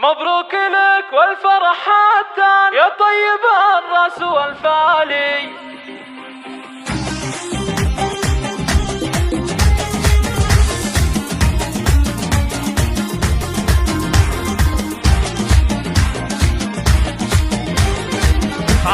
مبروك لك والفرح هاتان يا طيب الراس والفالي.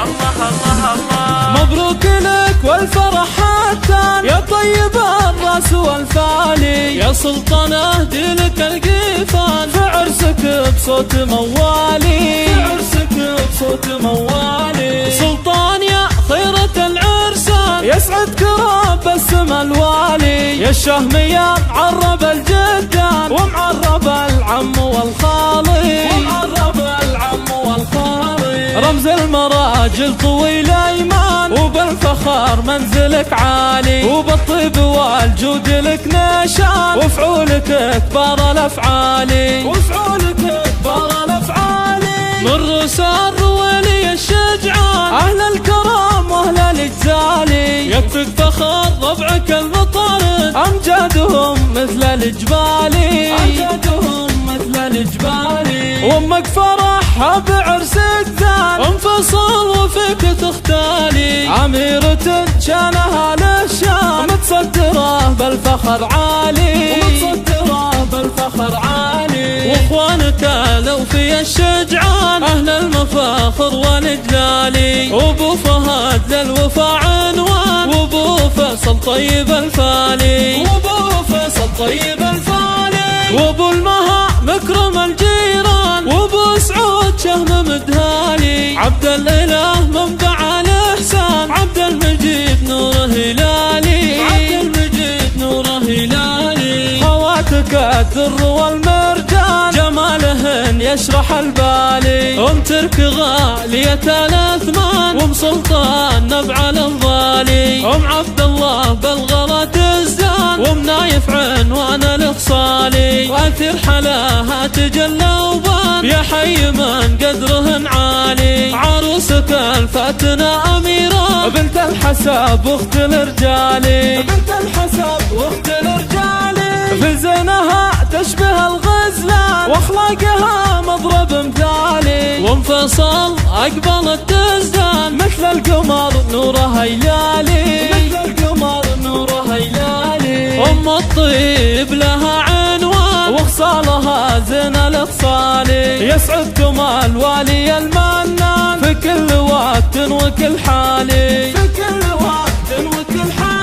الله الله الله. مبروك لك والفرح هاتان يا طيب الراس والفالي، يا سلطان اهدي لك القيفان في عرسك بصوت موالي، في عرسك بصوت موالي. سلطان يا خيرة العرسان يسعدك رب السما الوالي، يا الشهم يا معرب الجدان ومعرب العم والخالي، ومعرب العم والخالي. رمز المراجل طويل ايمان وبالفخر منزلك عالي، وبالطيب والجود لك نشان وفعولك اكبر الافعالي، وفعولك اكبر الافعالي. من رؤوس الرويلي الشجعان اهل الكرم واهل الاجزالي، يكفيك فخر ربعك المطارد امجادهم مثل الجبالي، امجادهم مثل الجبالي. وامك فرحها بعرسك ذان انفصل وفيك تختالي، عميرة شانها للشان متصدرة بالفخر عالي، ومتصدرة بالفخر عالي. واخوانك لو في الشجعان اهل المفاخر والاجلالي، وابو فهد للوفا عنوان وابو فيصل طيب الفالي، وابو فيصل طيب الفالي. وابو المها مكرم الجيران وابو سعود شهم مدهالي، عبد الاله منبع الاحسان عبد المجيد نور هلالي، عبد المجيد نور هلالي. خواتك الدر والمرجان جمالهن يشرح البالي، ام ترك غالية الاثمان وام سلطان نبع الضالي، ام عبد الله بالغلا تزدان وام نايف عنوان الاخصالي. واكثر حلاها تجلى وبان يا حي من قدرهن عالي، عروسك الفاتنة اميرة بنت الحساب واخت الرجالي، بنت الحساب واخت الرجالي. في زينها تشبه الغزلان واخلاقها مضرب مثالي، وانفصل اقبل التزدان مثل القمر نوره هيلالي، مثل القمر نوره هيلالي. ام الطيب لها عنوان وخصالها زين الاخصالي، يسعدكم الوالي المنان في كل وقت وكل حالي، في كل وقت وكل حالي.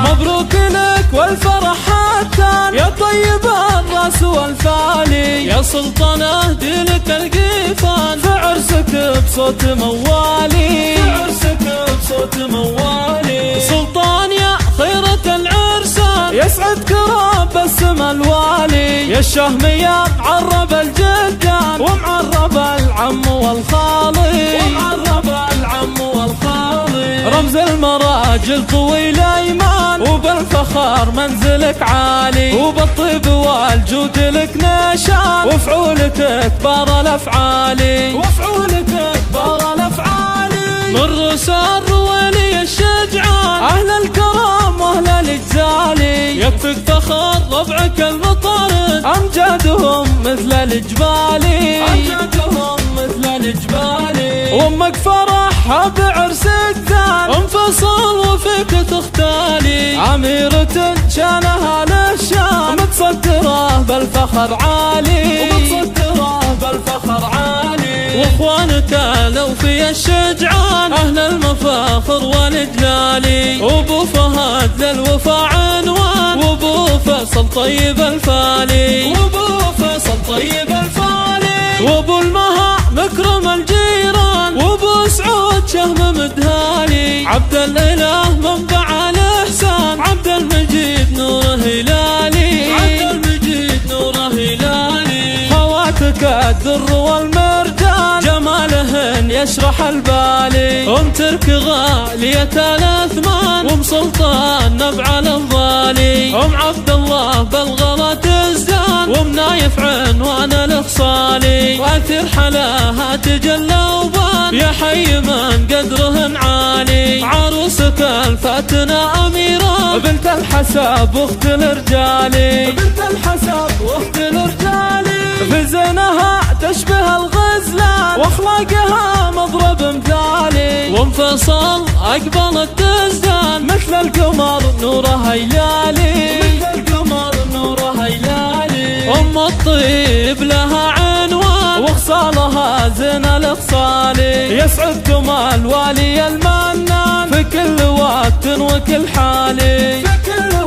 مبروك لك والفرح هاتان يا طيب الراس والفالي، يا سلطان اهدي لك القيفان في عرسك بصوت موالي، في عرسك بصوت موالي. سلطان يا خيرة العرسان يسعدك رب السما الوالي، يا الشهم يا معرب الجدان ومعرب العم والخالي، ومعرب العم والخالي. رمز المراجل طويل ايمان وبالفخر منزلك عالي، وبالطيب والجود لك نشان وفعولك اكبر الافعالي، وفعولك اكبر الافعالي. من رؤوس الرويلي الشجعان اهل الكرم واهل الاجزالي، يكفيك فخر ربعك المطارد امجادهم مثل الجبالي، امجادهم مثل الجبالي. وامك فرحها بعرسك ذان انفصل وفيك تختالي، عميرة شانها للشان متصدرة بالفخر عالي، ومتصدرة بالفخر عالي. واخوانك لو في الشجعان اهل المفاخر والاجلالي، وابو فهد للوفا عنوان وابو فيصل طيب الفالي، وابو فيصل طيب الفالي. وابو المها مكرم الجيران وابو سعود شهم مدهالي، عبد الاله منبع الاحسان عبد المجيد نور هلالي، عبد المجيد نور هلالي. خواتك الدر والمرجان جمالهن يشرح البالي، ام ترك غالية الاثمان وام سلطان نبع الضالي، ام عبد الله بالغلا تزدان وام والنايف عنوان الخصالي، واثر حلاها تجلى وبان يا حي من قدرهن عالي. عروسك الفاتنة أميرة بنت الحسب واخت الرجالي، بنت الحسب واخت الرجالي. في زينها تشبه الغزلان واخلاقها مضرب مثالي، وانفصل اقبلت تزدان مثل القمر نوره هيلالي، مثل القمر نوره هيلالي. ام الطيب لها عنوان وخصالها زين الخصالي، يسعدكم الوالي المنان في كل وقت وكل حالي، في كل